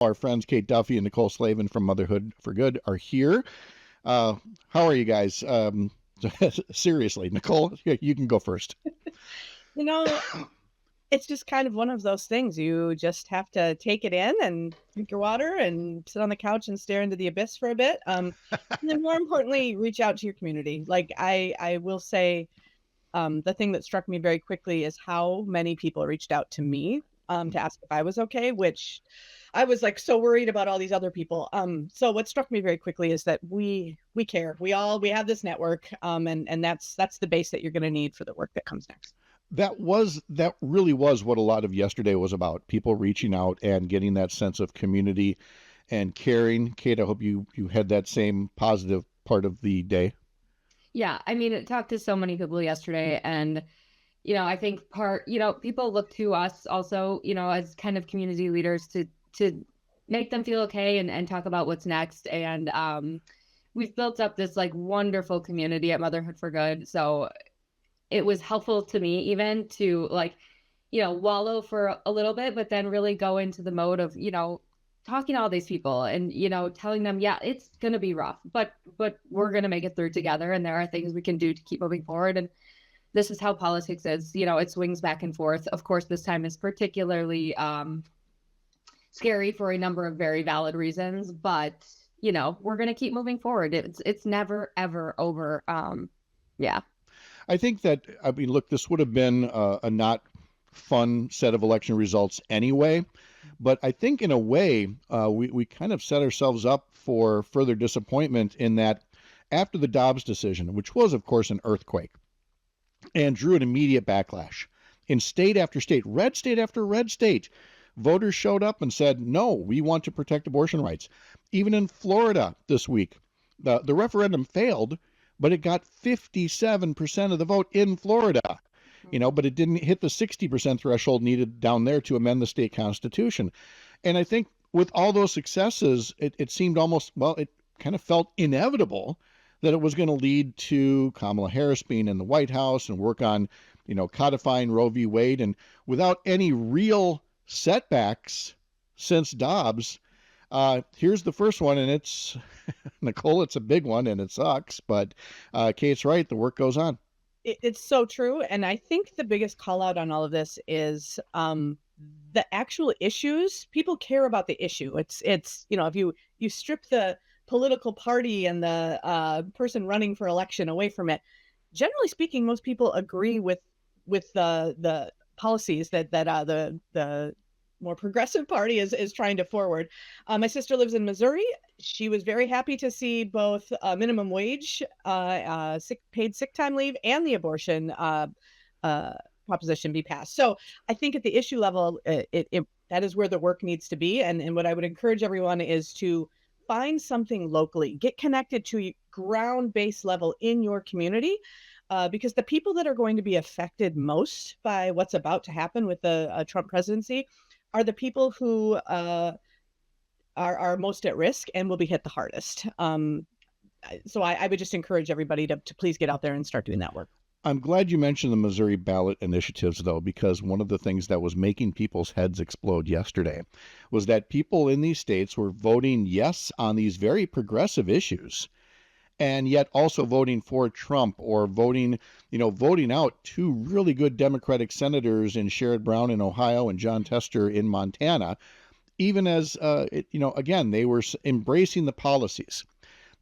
Our friends Kate Duffy and Nicole Slavin from Motherhood for Good are here. How are you guys? Seriously, Nicole, you can go first. You know, it's just kind of one of those things. You just have to take it in and drink your water and sit on the couch and stare into the abyss for a bit. And then more importantly, reach out to your community. Like I will say, the thing that struck me very quickly is how many people reached out to me to ask if I was okay, which I was like so worried about all these other people. So what struck me very quickly is that we care. We have this network, and that's the base that you're going to need for the work that comes next. That really was what a lot of yesterday was about. People reaching out and getting that sense of community and caring. Kate, I hope you had that same positive part of the day. Yeah, I mean, I talked to so many people yesterday, and I think people look to us also, as kind of community leaders to make them feel okay and talk about what's next. And we've built up this like wonderful community at Motherhood for Good. So it was helpful to me even to like, wallow for a little bit, but then really go into the mode of, talking to all these people and, telling them, yeah, it's going to be rough, but we're going to make it through together. And there are things we can do to keep moving forward. And this is how politics is, it swings back and forth. Of course, this time is particularly scary for a number of very valid reasons, but, we're going to keep moving forward. It's never, ever over. Yeah. I think that, I mean, look, this would have been a not fun set of election results anyway. But I think in a way, we kind of set ourselves up for further disappointment in that after the Dobbs decision, which was, of course, an earthquake, and drew an immediate backlash in state after state, red state after red state, voters showed up and said, no, we want to protect abortion rights. Even in Florida this week, the referendum failed, but it got 57% of the vote in Florida. But it didn't hit the 60% threshold needed down there to amend the state constitution. And I think with all those successes, it seemed almost, well, it kind of felt inevitable that it was going to lead to Kamala Harris being in the White House and work on, codifying Roe v. Wade. And without any real setbacks since Dobbs, here's the first one, and it's, Nicole, it's a big one, and it sucks. But Kate's right, the work goes on. It's so true. And I think the biggest call out on all of this is the actual issues. People care about the issue. It's if you strip the political party and the person running for election away from it, generally speaking, most people agree with the policies that the more progressive party is trying to forward. My sister lives in Missouri. She was very happy to see both minimum wage, paid sick time leave, and the abortion proposition be passed. So I think at the issue level, that is where the work needs to be. And what I would encourage everyone is to find something locally, get connected to ground-based level in your community. Because the people that are going to be affected most by what's about to happen with the Trump presidency are the people who are most at risk and will be hit the hardest. So I would just encourage everybody to please get out there and start doing that work. I'm glad you mentioned the Missouri ballot initiatives, though, because one of the things that was making people's heads explode yesterday was that people in these states were voting yes on these very progressive issues, and yet also voting for Trump or voting out two really good Democratic senators in Sherrod Brown in Ohio and John Tester in Montana, even as, again, they were embracing the policies.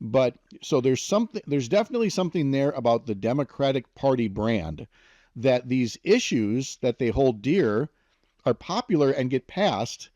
But so there's definitely something there about the Democratic Party brand that these issues that they hold dear are popular and get passed,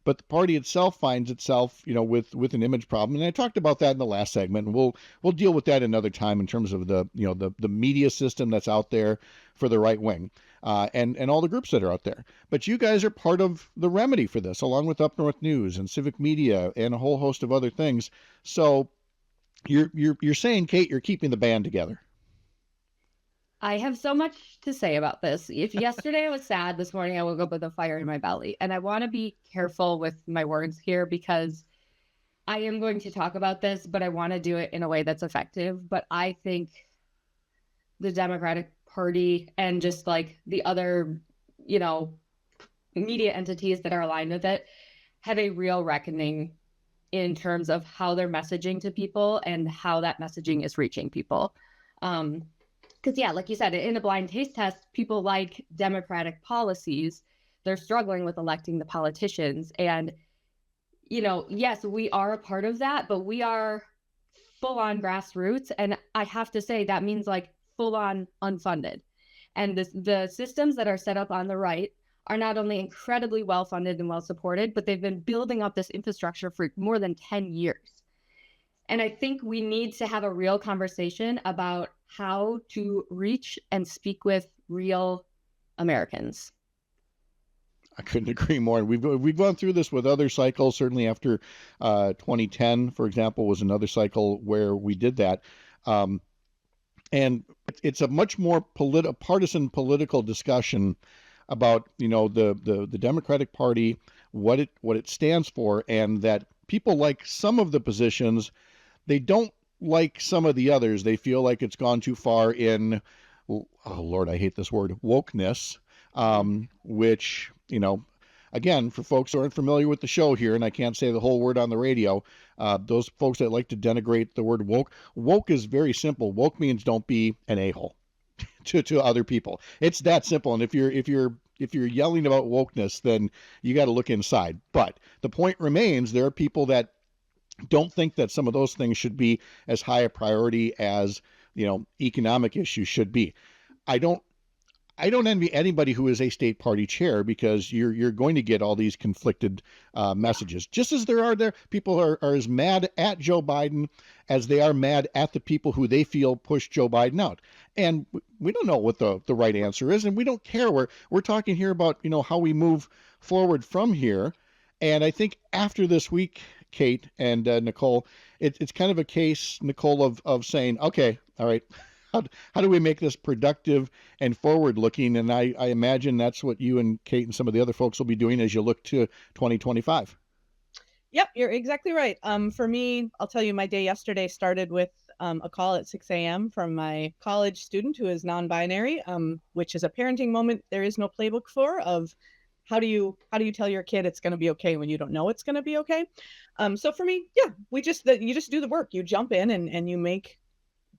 but the party itself finds itself, with an image problem. And I talked about that in the last segment, and we'll deal with that another time in terms of the media system that's out there for the right wing, and all the groups that are out there. But you guys are part of the remedy for this, along with Up North News and Civic Media and a whole host of other things. So you're saying, Kate, you're keeping the band together. I have so much to say about this. If yesterday I was sad, this morning I woke up with a fire in my belly. And I want to be careful with my words here because I am going to talk about this, but I want to do it in a way that's effective. But I think the Democratic Party and just like the other, media entities that are aligned with it have a real reckoning in terms of how they're messaging to people and how that messaging is reaching people. Because, yeah, like you said, in a blind taste test, people like Democratic policies. They're struggling with electing the politicians. And, yes, we are a part of that, but we are full on grassroots. And I have to say that means like full on unfunded. And the systems that are set up on the right are not only incredibly well funded and well supported, but they've been building up this infrastructure for more than 10 years. And I think we need to have a real conversation about how to reach and speak with real Americans. I couldn't agree more. We've gone through this with other cycles. Certainly after 2010, for example, was another cycle where we did that. And it's a much more partisan political discussion about the Democratic Party, what it stands for, and that people like some of the positions, they don't like some of the others. They feel like it's gone too far in, oh Lord, I hate this word, wokeness, which, again, for folks who aren't familiar with the show here, and I can't say the whole word on the radio, those folks that like to denigrate the word woke is very simple. Woke means don't be an a-hole to other people. It's that simple. And if you're yelling about wokeness, then you got to look inside. But the point remains, there are people that don't think that some of those things should be as high a priority as, economic issues should be. I don't envy anybody who is a state party chair, because you're going to get all these conflicted messages. Just as people are as mad at Joe Biden as they are mad at the people who they feel pushed Joe Biden out. And we don't know what the right answer is, and we don't care. We're talking here about how we move forward from here. And I think after this week, Kate and Nicole, it's kind of a case, Nicole, of saying, okay, all right, how do we make this productive and forward-looking? And I imagine that's what you and Kate and some of the other folks will be doing as you look to 2025. Yep, you're exactly right. For me, I'll tell you, my day yesterday started with a call at 6 a.m. from my college student who is non-binary, which is a parenting moment there is no playbook for, of how do you tell your kid it's going to be okay when you don't know it's going to be okay. So for me, yeah, you just do the work. You jump in and you make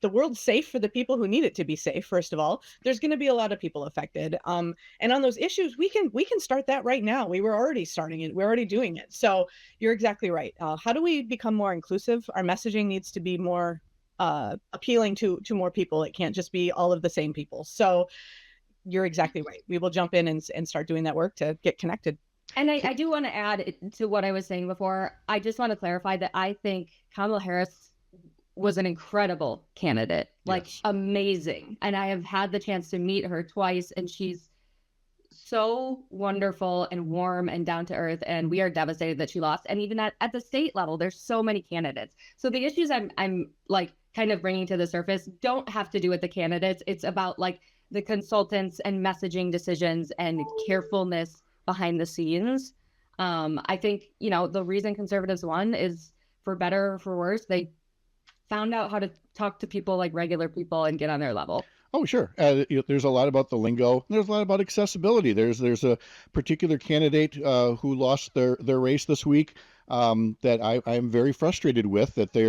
the world safe for the people who need it to be safe. First of all, there's going to be a lot of people affected. And on those issues, we can start that right now. We were already starting it. We're already doing it. So you're exactly right. How do we become more inclusive? Our messaging needs to be more appealing to more people. It can't just be all of the same people. So you're exactly right. We will jump in and start doing that work to get connected. And I do want to add to what I was saying before. I just want to clarify that I think Kamala Harris was an incredible candidate, like yes. Amazing. And I have had the chance to meet her twice, and she's so wonderful and warm and down to earth. And we are devastated that she lost. And even at the state level, there's so many candidates. So the issues I'm like kind of bringing to the surface don't have to do with the candidates. It's about like the consultants and messaging decisions and carefulness behind the scenes. I think, the reason conservatives won is, for better or for worse, they found out how to talk to people like regular people and get on their level. Oh, sure. There's a lot about the lingo. There's a lot about accessibility. There's a particular candidate who lost their race this week that I'm very frustrated with, that they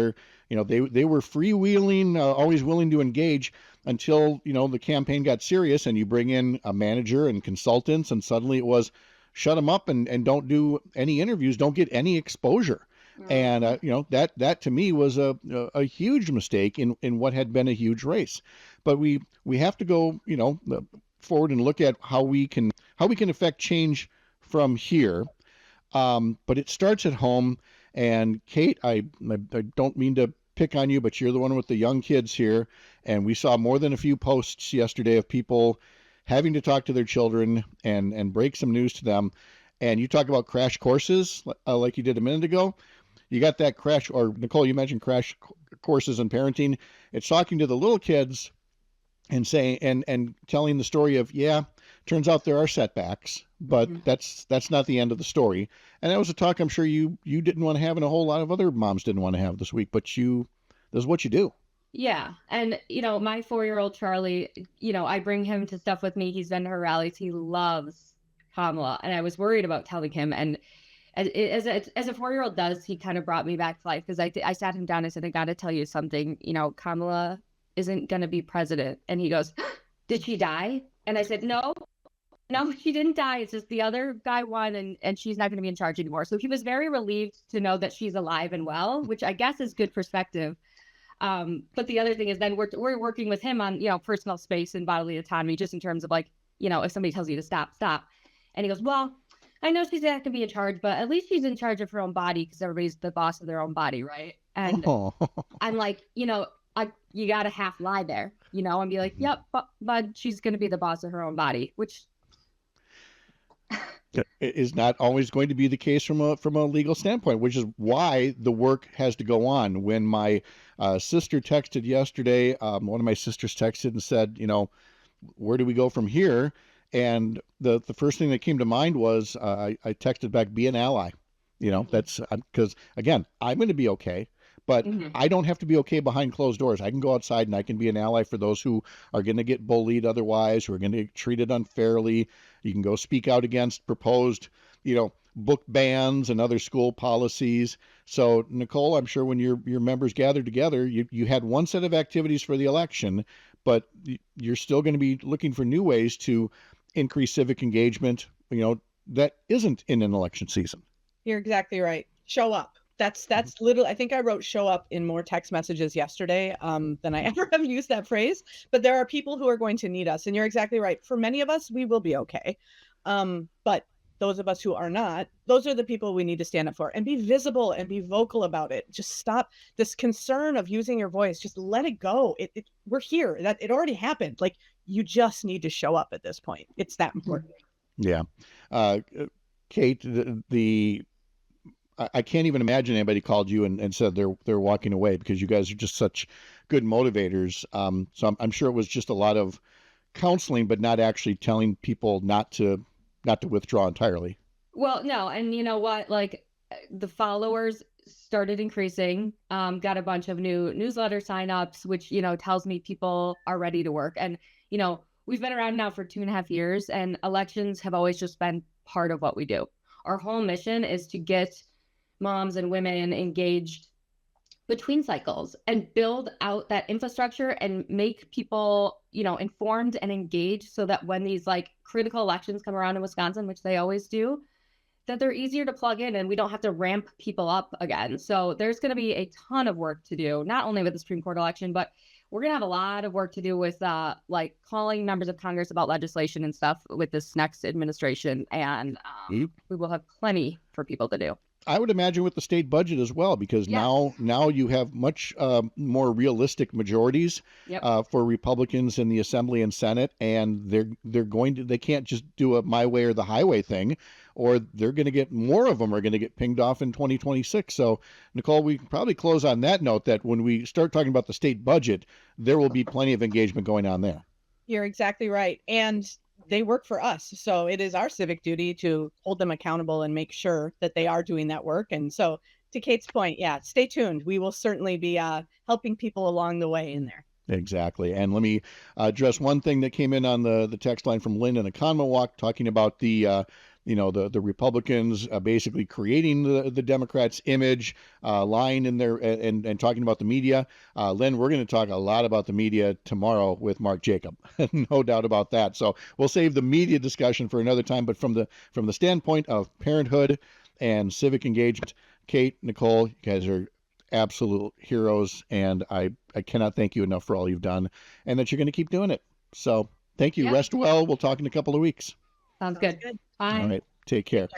were freewheeling, always willing to engage until, the campaign got serious, and you bring in a manager and consultants, and suddenly it was shut them up and don't do any interviews, don't get any exposure. And, that to me was a huge mistake in what had been a huge race. But we have to go, forward and look at how we can affect change from here. But it starts at home. And Kate, I don't mean to pick on you, but you're the one with the young kids here. And we saw more than a few posts yesterday of people having to talk to their children and break some news to them. And you talk about crash courses like you did a minute ago. You got that crash, or Nicole, you mentioned crash courses in parenting. It's talking to the little kids and saying and telling the story of, turns out there are setbacks, but that's not the end of the story. And that was a talk I'm sure you didn't want to have, and a whole lot of other moms didn't want to have this week, but this is what you do. Yeah. And, my 4-year-old Charlie, I bring him to stuff with me. He's been to her rallies. He loves Kamala. And I was worried about telling him. And as a 4-year-old does, he kind of brought me back to life, because I sat him down. I said, I got to tell you something. Kamala isn't going to be president. And he goes, did she die? And I said, no, she didn't die. It's just the other guy won, and she's not going to be in charge anymore. So he was very relieved to know that she's alive and well, which I guess is good perspective. But the other thing is, then we're working with him on, personal space and bodily autonomy, just in terms of like, if somebody tells you to stop. And he goes, well, I know she's not going to be in charge, but at least she's in charge of her own body, because everybody's the boss of their own body, right? And I'm like, you got to half lie there, and be like, yep, but she's going to be the boss of her own body, which is not always going to be the case from a legal standpoint, which is why the work has to go on. When my sister texted yesterday, one of my sisters texted and said, where do we go from here? And the first thing that came to mind was I texted back, be an ally. That's because, again, I'm going to be okay, but I don't have to be okay behind closed doors. I can go outside and I can be an ally for those who are going to get bullied otherwise, who are going to get treated unfairly. You can go speak out against proposed, book bans and other school policies. So, Nicole, I'm sure when your members gathered together, you had one set of activities for the election, but you're still going to be looking for new ways to increase civic engagement, that isn't in an election season. You're exactly right. Show up. That's literally, I think I wrote show up in more text messages yesterday than I ever have used that phrase. But there are people who are going to need us. And you're exactly right. For many of us, we will be okay. But those of us who are not, those are the people we need to stand up for and be visible and be vocal about it. Just stop this concern of using your voice. Just let it go. We're here. That it already happened. Like, you just need to show up at this point. It's that important. Yeah. Kate, I can't even imagine anybody called you and said they're walking away, because you guys are just such good motivators. So I'm sure it was just a lot of counseling, but not actually telling people not to withdraw entirely. Well, no. And you know what? Like, the followers started increasing, got a bunch of new newsletter signups, which, tells me people are ready to work. And, we've been around now for 2.5 years, and elections have always just been part of what we do. Our whole mission is to get moms and women engaged between cycles and build out that infrastructure and make people, informed and engaged, so that when these like critical elections come around in Wisconsin, which they always do, that they're easier to plug in and we don't have to ramp people up again. So there's going to be a ton of work to do, not only with the Supreme Court election, but we're going to have a lot of work to do with like calling members of Congress about legislation and stuff with this next administration. And we will have plenty for people to do. I would imagine with the state budget as well, because now you have much more realistic majorities for Republicans in the Assembly and Senate, and they can't just do a my way or the highway thing, or they're going to get more of them are going to get pinged off in 2026. So, Nicole, we can probably close on that note, that when we start talking about the state budget, there will be plenty of engagement going on there. You're exactly right. And they work for us. So it is our civic duty to hold them accountable and make sure that they are doing that work. And so, to Kate's point, stay tuned. We will certainly be helping people along the way in there. Exactly. And let me address one thing that came in on the text line from Lynn in Economawalk, talking about the Republicans basically creating the Democrats' image, lying in there and talking about the media. Lynn, we're going to talk a lot about the media tomorrow with Mark Jacob, no doubt about that. So we'll save the media discussion for another time. But from the standpoint of parenthood and civic engagement, Kate, Nicole, you guys are absolute heroes, and I cannot thank you enough for all you've done, and that you're going to keep doing it. So thank you. Rest well. We'll talk in a couple of weeks. Sounds good. Bye. All right. Take care.